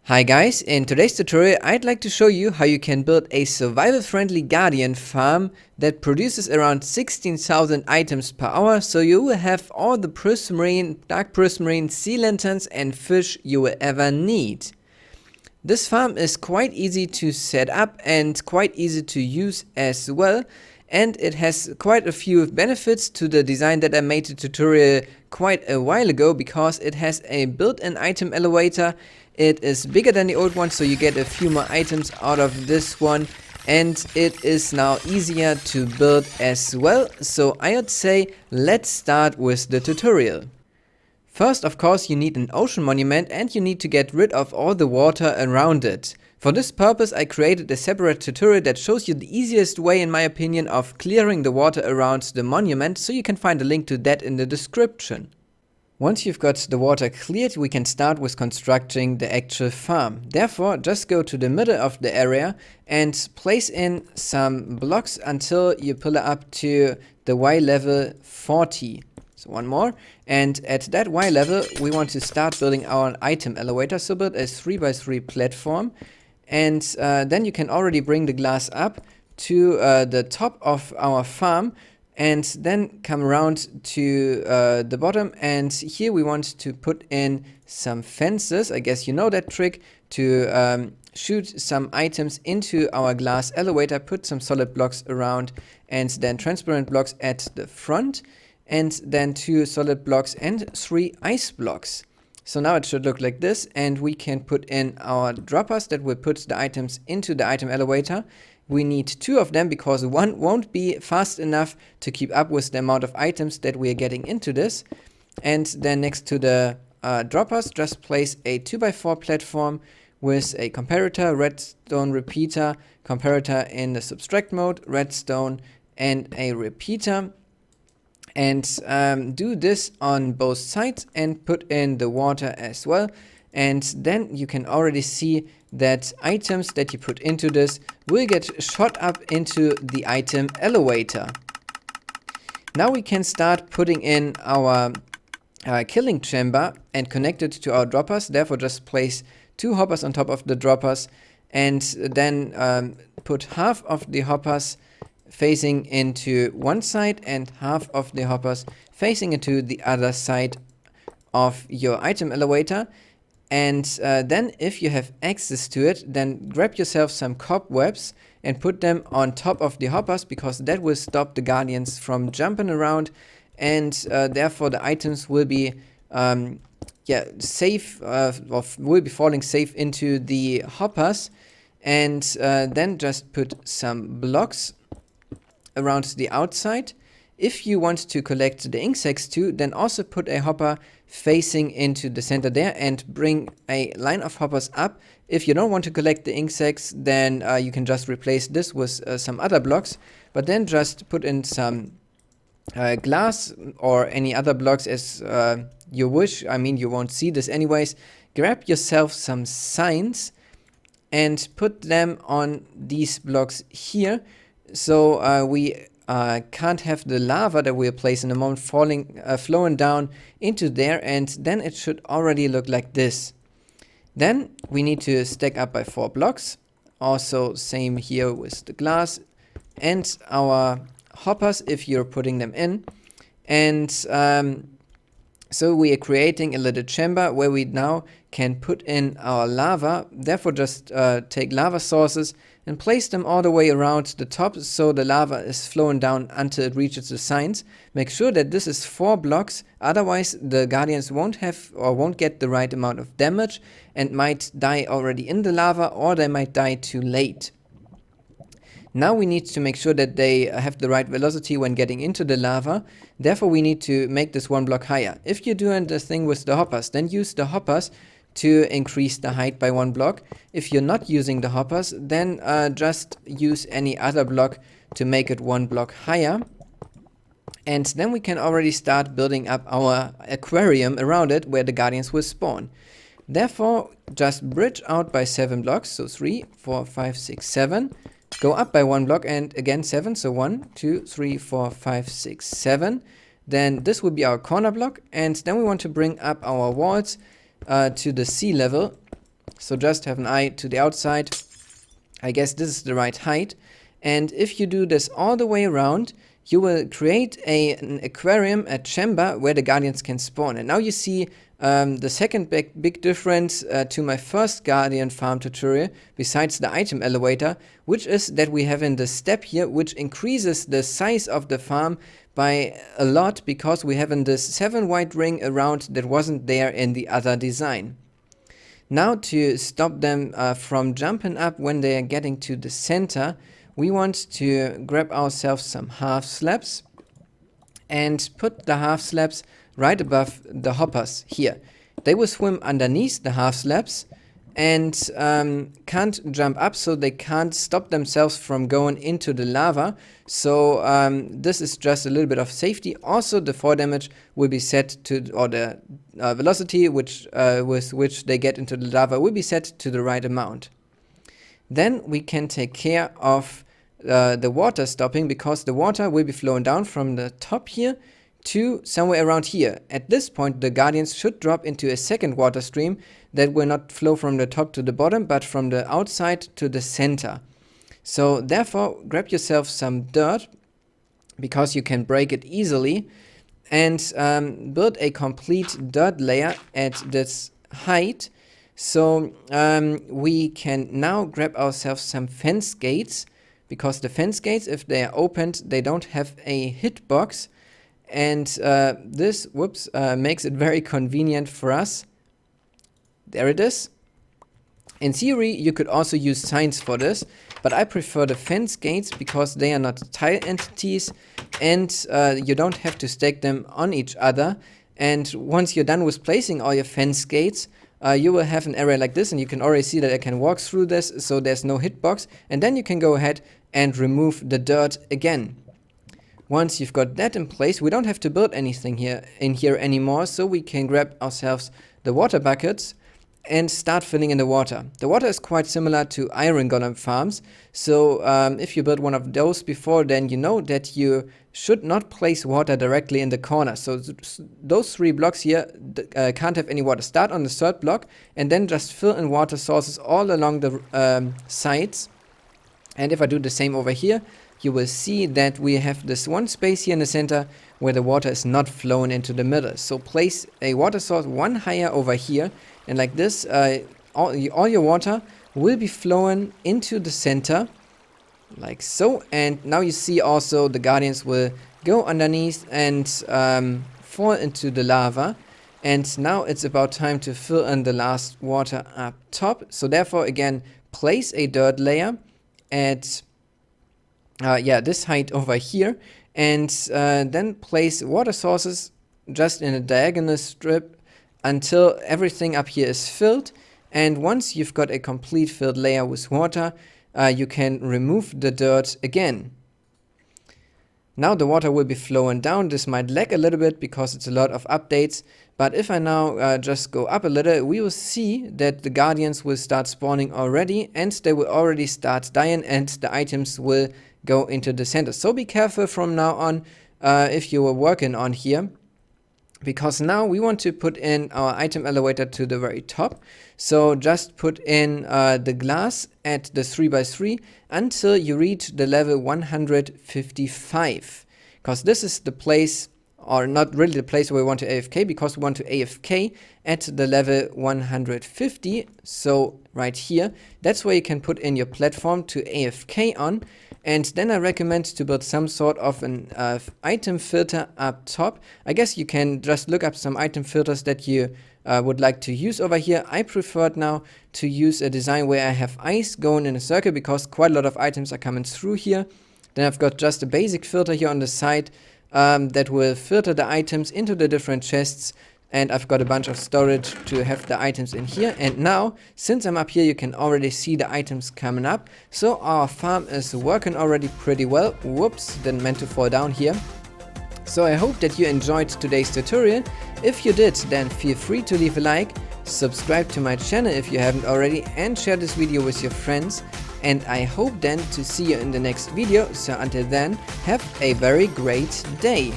Hi guys, in today's tutorial I'd like to show you how you can build a survival-friendly guardian farm that produces around 16,000 items per hour, so you will have all the prismarine, dark prismarine, sea lanterns and fish you will ever need. This farm is quite easy to set up and quite easy to use as well, and it has quite a few benefits to the design that I made a tutorial quite a while ago, because it has a built-in item elevator. It is bigger than the old one, so you get a few more items out of this one, and it is now easier to build as well. So I would say let's start with the tutorial. First, of course, you need an ocean monument and you need to get rid of all the water around it. For this purpose I created a separate tutorial that shows you the easiest way, in my opinion, of clearing the water around the monument, so you can find a link to that in the description. Once you've got the water cleared, we can start with constructing the actual farm. Therefore, just go to the middle of the area and place in some blocks until you pull it up to the Y level 40. So one more, and at that Y level we want to start building our item elevator. So build a 3x3 platform, and then you can already bring the glass up to the top of our farm, and then come around to the bottom, and here we want to put in some fences. I guess you know that trick, to shoot some items into our glass elevator. Put some solid blocks around and then transparent blocks at the front, and then 2 solid blocks and 3 ice blocks. So now it should look like this, and we can put in our droppers that will put the items into the item elevator. We need 2 of them because one won't be fast enough to keep up with the amount of items that we are getting into this. And then next to the droppers, just place a 2x4 platform with a comparator, redstone repeater, comparator in the subtract mode, redstone, and a repeater. And do this on both sides and put in the water as well. And then you can already see that items that you put into this will get shot up into the item elevator. Now we can start putting in our killing chamber and connect it to our droppers. Therefore just place 2 hoppers on top of the droppers, and then put half of the hoppers facing into one side and half of the hoppers facing into the other side of your item elevator. And then if you have access to it, then grab yourself some cobwebs and put them on top of the hoppers, because that will stop the guardians from jumping around, and therefore the items will be safe, or will be falling safe into the hoppers. And then just put some blocks around the outside. If you want to collect the insects too, then also put a hopper facing into the center there and bring a line of hoppers up. If you don't want to collect the insects, then you can just replace this with some other blocks, but then just put in some glass or any other blocks as you wish. I mean, you won't see this anyways. Grab yourself some signs and put them on these blocks here. So we can't have the lava that we'll place in a moment flowing down into there, and then it should already look like this. Then we need to stack up by 4 blocks. Also same here with the glass and our hoppers if you're putting them in. And so we are creating a little chamber where we now can put in our lava. Therefore just take lava sources and place them all the way around the top, so the lava is flowing down until it reaches the signs. Make sure that this is 4 blocks, otherwise the guardians won't get the right amount of damage and might die already in the lava, or they might die too late. Now we need to make sure that they have the right velocity when getting into the lava. Therefore we need to make this 1 block higher. If you're doing the thing with the hoppers, then use the hoppers to increase the height by 1 block. If you're not using the hoppers, then just use any other block to make it 1 block higher. And then we can already start building up our aquarium around it, where the guardians will spawn. Therefore just bridge out by 7 blocks, so 3, 4, 5, 6, 7. Go up by 1 block and again 7, so 1, 2, 3, 4, 5, 6, 7. Then this will be our corner block, and then we want to bring up our walls to the sea level So just have an eye to the outside. I guess this is the right height. And if you do this all the way around, you will create an aquarium, a chamber where the guardians can spawn. And now you see the second big difference to my first guardian farm tutorial, besides the item elevator, which is that we have in the step here, which increases the size of the farm by a lot, because we have in this 7 white ring around that wasn't there in the other design. Now, to stop them from jumping up when they are getting to the center, we want to grab ourselves some half slabs and put the half slabs right above the hoppers here. They will swim underneath the half slabs and can't jump up, so they can't stop themselves from going into the lava. So this is just a little bit of safety. Also, the fall damage will be set to, or the velocity with which they get into the lava will be set to the right amount. Then we can take care of the water stopping, because the water will be flowing down from the top here to somewhere around here. At this point, the guardians should drop into a second water stream that will not flow from the top to the bottom, but from the outside to the center. So therefore, grab yourself some dirt, because you can break it easily, and build a complete dirt layer at this height. So we can now grab ourselves some fence gates, because the fence gates, if they are opened, they don't have a hitbox. And this, makes it very convenient for us. There it is. In theory, you could also use signs for this, but I prefer the fence gates because they are not tile entities, and you don't have to stack them on each other. And once you're done with placing all your fence gates, you will have an area like this, and you can already see that I can walk through this, so there's no hitbox. And then you can go ahead and remove the dirt again. Once you've got that in place, we don't have to build anything in here anymore, so we can grab ourselves the water buckets and start filling in the water. The water is quite similar to iron golem farms, so if you built one of those before, then you know that you should not place water directly in the corner. So those 3 blocks here can't have any water. Start on the 3rd block and then just fill in water sources all along the sides. And if I do the same over here, you will see that we have this one space here in the center where the water is not flowing into the middle. So place a water source one higher over here, and like this, all your water will be flowing into the center, like so. And now you see also the guardians will go underneath and fall into the lava. And now it's about time to fill in the last water up top. So therefore, again, place a dirt layer at this height over here, and then place water sources just in a diagonal strip until everything up here is filled. And once you've got a complete filled layer with water, you can remove the dirt again. Now the water will be flowing down. This might lag a little bit because it's a lot of updates, but if I now just go up a little, we will see that the guardians will start spawning already, and they will already start dying, and the items will go into the center. So be careful from now on if you were working on here, because now we want to put in our item elevator to the very top. So just put in the glass at the 3x3 until you reach the level 155, because this is the place, or not really the place where we want to AFK, because we want to AFK at the level 150. So right here, that's where you can put in your platform to AFK on. And then I recommend to build some sort of an item filter up top. I guess you can just look up some item filters that you would like to use over here. I preferred now to use a design where I have ice going in a circle, because quite a lot of items are coming through here. Then I've got just a basic filter here on the side that will filter the items into the different chests. And I've got a bunch of storage to have the items in here. And now, since I'm up here, you can already see the items coming up. So our farm is working already pretty well. Whoops, didn't meant to fall down here. So I hope that you enjoyed today's tutorial. If you did, then feel free to leave a like, subscribe to my channel if you haven't already, and share this video with your friends. And I hope then to see you in the next video. So until then, have a very great day.